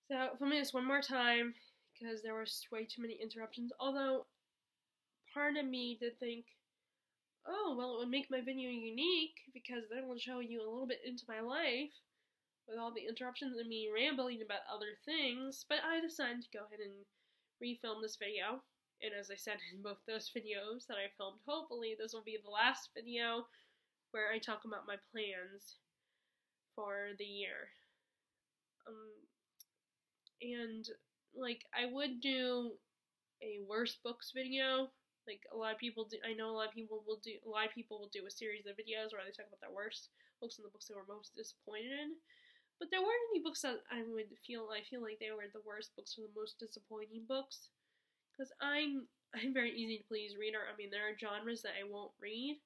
So if I'm this one more time, because there was way too many interruptions. Although part of me did think, oh well, it would make my video unique because then it will show you a little bit into my life with all the interruptions and me rambling about other things. But I decided to go ahead and refilm this video. And as I said in both those videos that I filmed, hopefully this will be the last video where I talk about my plans for the year. And like I would do a worst books video. Like a lot of people do. I know a lot of people will do. A lot of people will do a series of videos where they talk about their worst books and the books they were most disappointed in. But there weren't any books that I feel like they were the worst books or the most disappointing books. Because I'm very easy to please reader. I mean, there are genres that I won't read,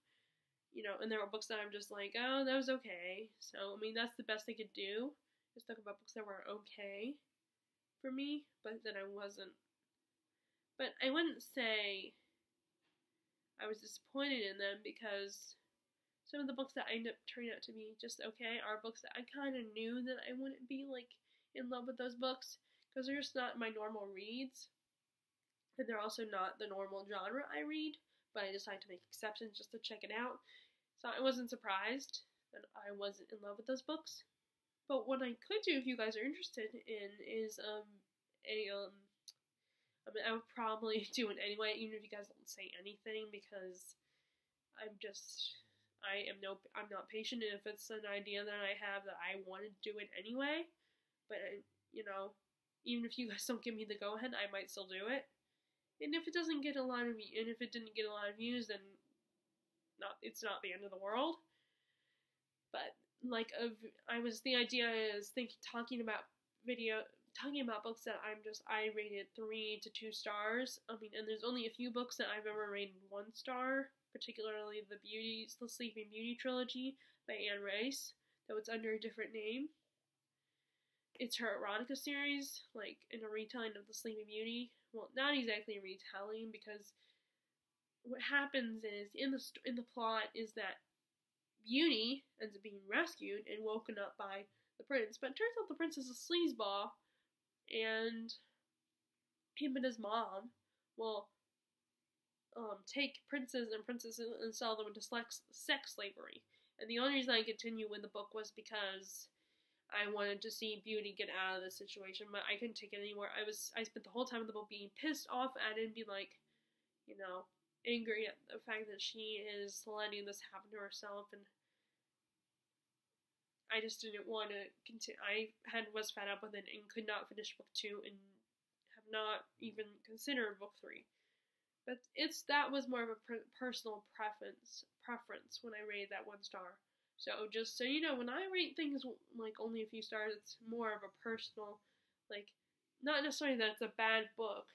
and there are books that I'm just like, oh, that was okay. So I mean, that's the best they could do, is talk about books that were okay for me, but that I wasn't. But I wouldn't say I was disappointed in them, because some of the books that end up turning out to be just okay are books that I kind of knew that I wouldn't be like in love with those books, because they're just not my normal reads, and they're also not the normal genre I read. But I decided to make exceptions just to check it out. So I wasn't surprised that I wasn't in love with those books. But what I could do, if you guys are interested in, is I mean, I would probably do it anyway, even if you guys don't say anything, because I'm not patient. And if it's an idea that I have that I want to do it anyway, but even if you guys don't give me the go ahead, I might still do it. And if it doesn't get a lot of, and if it didn't get a lot of views, then it's not the end of the world. But the idea is talking about books that I rated 3 to 2 stars. I mean, and there's only a few books that I've ever rated 1 star, particularly the Sleeping Beauty trilogy by Anne Rice, though it's under a different name. It's her erotica series, like in a retelling of the Sleeping Beauty. Well, not exactly a retelling, because what happens is in the plot is that Beauty ends up being rescued and woken up by the prince, but it turns out the prince is a sleazeball, and him and his mom will take princes and princesses and sell them into sex slavery. And the only reason I continued with the book was because I wanted to see Beauty get out of this situation, but I couldn't take it anymore. I spent the whole time of the book being pissed off at it and being like, angry at the fact that she is letting this happen to herself, and I just didn't want to continue. Was fed up with it and could not finish book 2 and have not even considered book 3. But that was more of a personal preference when I rated that 1 star. So just so you know, when I rate things like only a few stars, it's more of a personal, like, not necessarily that it's a bad book.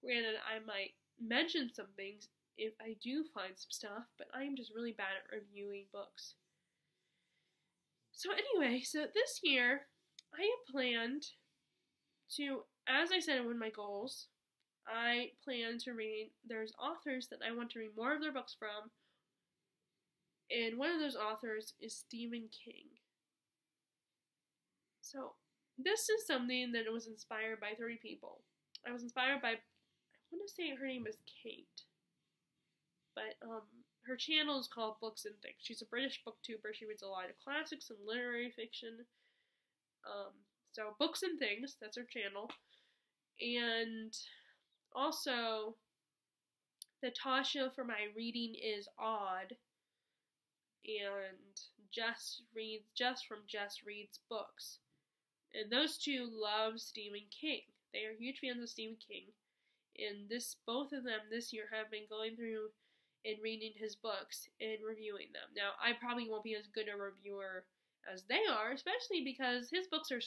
Granted, I might mention some things if I do find some stuff, but I'm just really bad at reviewing books. So anyway, so this year, I have planned to, as I said in one of my goals, I plan to read, there's authors that I want to read more of their books from, and one of those authors is Stephen King. So this is something that was inspired by 3 people. I was inspired by, I want to say her name is Kate, but her channel is called Books and Things. She's a British booktuber. She reads a lot of classics and literary fiction. So Books and Things, that's her channel. And also, Natasha for My Reading is Odd, and Jess from Jess Reads Books. And those 2 love Stephen King. They are huge fans of Stephen King. And both of them this year have been going through and reading his books and reviewing them. Now, I probably won't be as good a reviewer as they are, especially because his books are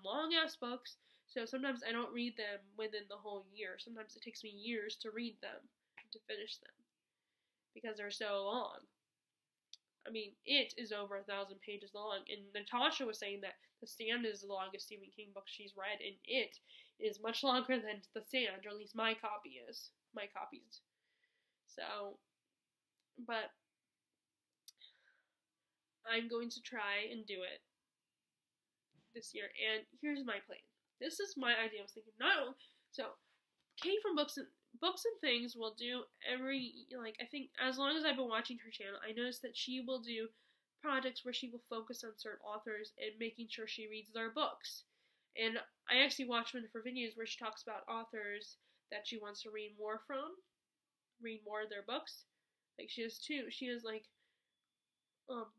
long-ass books, so sometimes I don't read them within the whole year. Sometimes it takes me years to read them, to finish them, because they're so long. I mean, it is over 1,000 pages long, and Natasha was saying that The Stand is the longest Stephen King book she's read, and it is much longer than The Stand, or at least my copies. So, but I'm going to try and do it this year, and here's my plan. This is my idea. I was thinking, so Kate from Books and Things will do every, like, I think as long as I've been watching her channel, I noticed that she will do projects where she will focus on certain authors and making sure she reads their books. And I actually watch one of her videos where she talks about authors that she wants to read more of their books. Like, she has two. She has, like,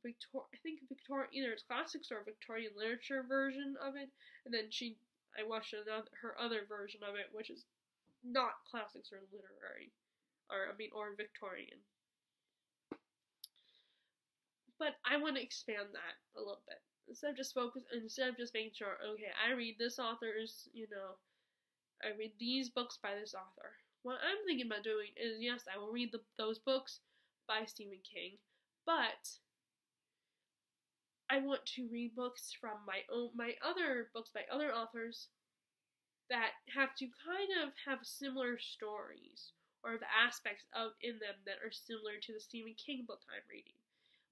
Victoria, either it's classics or Victorian literature version of it. And then I watched her other version of it, which is not classics or literary, or Victorian. But I want to expand that a little bit. Instead of just making sure, okay, I read this author's, I read these books by this author. What I'm thinking about doing is, yes, I will read those books by Stephen King, but I want to read books from my other books by other authors that have to kind of have similar stories, or the aspects in them that are similar to the Stephen King book I'm reading.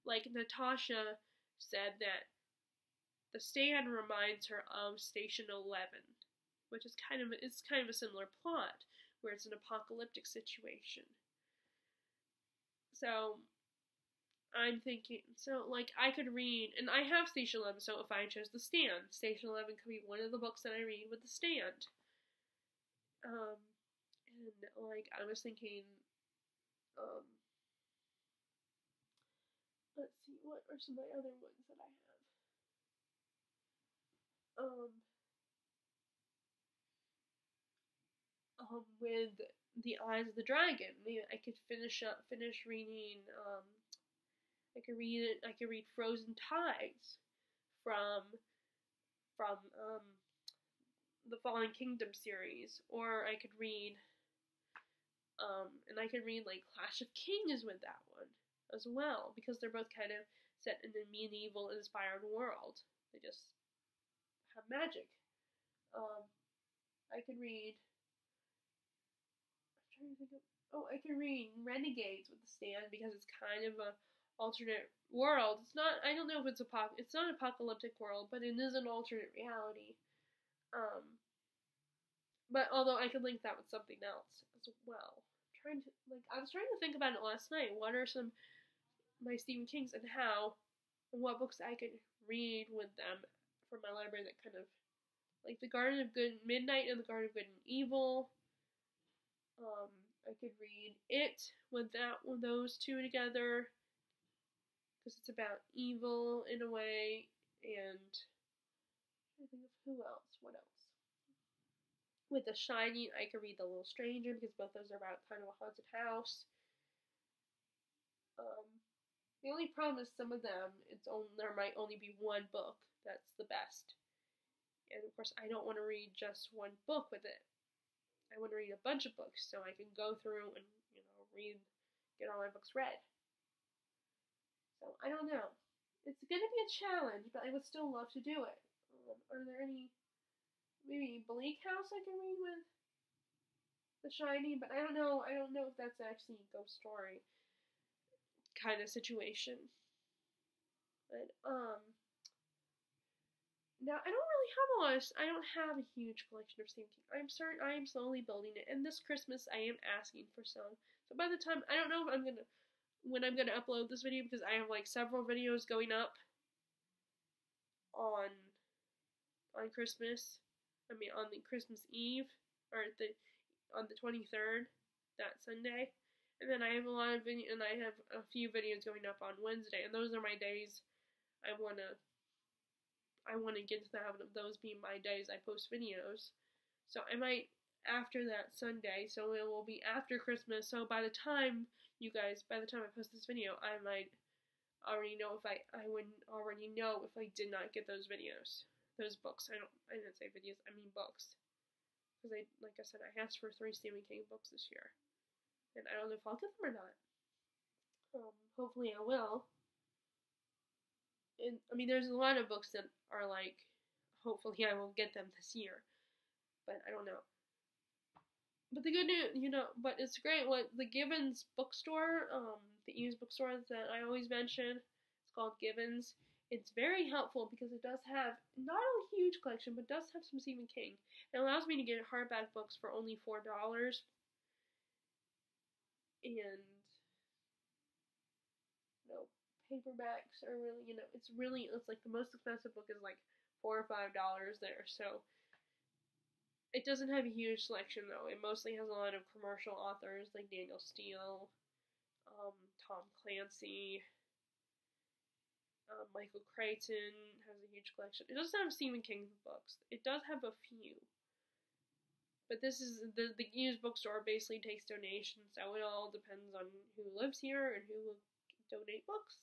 Like, Natasha said that The Stand reminds her of Station 11, which is kind of a similar plot, where it's an apocalyptic situation. So I'm thinking, I could read, and I have Station 11, so if I chose The Stand, Station 11 could be one of the books that I read with The Stand. And, I was thinking, let's see, what are some of my other ones that I have? With The Eyes of the Dragon, maybe I could finish reading, I could read Frozen Tides from the Fallen Kingdom series, or I could read, like, Clash of Kings with that one as well, because they're both kind of set in a medieval-inspired world. They just have magic. I could read, I could read Renegades with The Stand, because it's kind of a alternate world. It's not, I don't know if it's not an apocalyptic world, but it is an alternate reality. But although I could link that with something else as well. I was trying to think about it last night. What are some my Stephen Kings, and what books I could read with them from my library that kind of, like The Garden of Good Midnight and The Garden of Good and Evil. I could read it with those two together, because it's about evil in a way, and I think of what else? With The Shining, I could read The Little Stranger, because both those are about kind of a haunted house. The only problem is some of them, there might only be one book that's the best. And of course, I don't want to read just one book with it. I want to read a bunch of books so I can go through and, get all my books read. So, I don't know. It's going to be a challenge, but I would still love to do it. Are there any, maybe Bleak House I can read with The Shining, but I don't know if that's actually a ghost story kind of situation. But, now, I don't have a huge collection of Stephen King. I am slowly building it, and this Christmas I am asking for some. So by the time, I don't know when I'm gonna upload this video, because I have, like, several videos going up on Christmas. On the Christmas Eve, or on the 23rd, that Sunday. And then I have a few videos going up on Wednesday, and those are my days I want to get to the habit of those being my days I post videos. So I might, after that Sunday, so it will be after Christmas, so by the time I post this video, I might already know if I did not get those books. I didn't say videos, I mean books. Because like I said, I asked for 3 Stephen King books this year. And I don't know if I'll get them or not. Hopefully I will. And, there's a lot of books that are like, hopefully I will get them this year. But I don't know. But the good news, but it's great. The Gibbons bookstore, the used bookstore that I always mention, it's called Gibbons. It's very helpful because it does have not a huge collection, but does have some Stephen King. It allows me to get hardback books for only $4, and paperbacks are really, it's like the most expensive book is like $4 or $5 there. So it doesn't have a huge selection though. It mostly has a lot of commercial authors like Daniel Steele, Tom Clancy, Michael Crichton has a huge collection. It doesn't have Stephen King books. It does have a few. But this is the used bookstore basically takes donations, so it all depends on who lives here and who will donate books.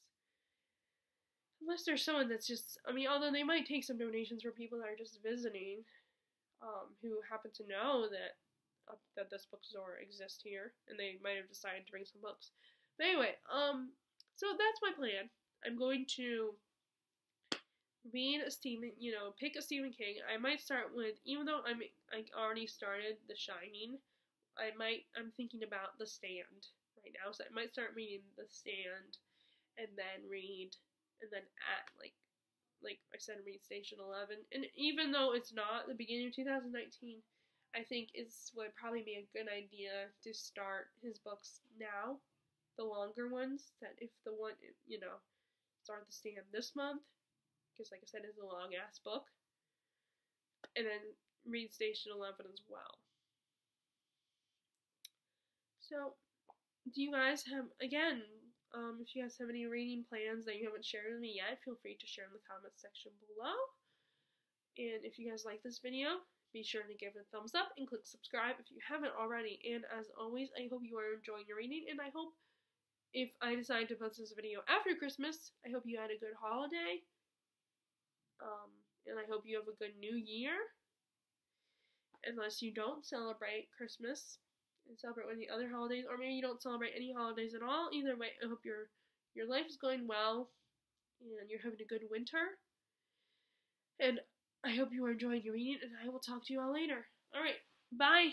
Unless there's someone that's just, although they might take some donations for people that are just visiting, who happen to know that this bookstore exists here, and they might have decided to bring some books. But anyway, so that's my plan. I'm going to read pick a Stephen King. I might start with, even though I already started The Shining, I'm thinking about The Stand right now, so I might start reading The Stand, and then at like I said, read Station 11. And even though it's not the beginning of 2019, I think would probably be a good idea to start his books now, the longer ones. That if the one start The Stand this month, because like I said, it's a long ass book, and then read Station 11 as well. So, do you guys have, again, if you guys have any reading plans that you haven't shared with me yet, feel free to share in the comments section below. And if you guys like this video, be sure to give it a thumbs up and click subscribe if you haven't already. And as always, I hope you are enjoying your reading, and I hope if I decide to post this video after Christmas, I hope you had a good holiday. And I hope you have a good new year. Unless you don't celebrate Christmas and celebrate one of the other holidays, or maybe you don't celebrate any holidays at all. Either way, I hope your life is going well and you're having a good winter. And I hope you are enjoying your reading, and I will talk to you all later. Alright, bye!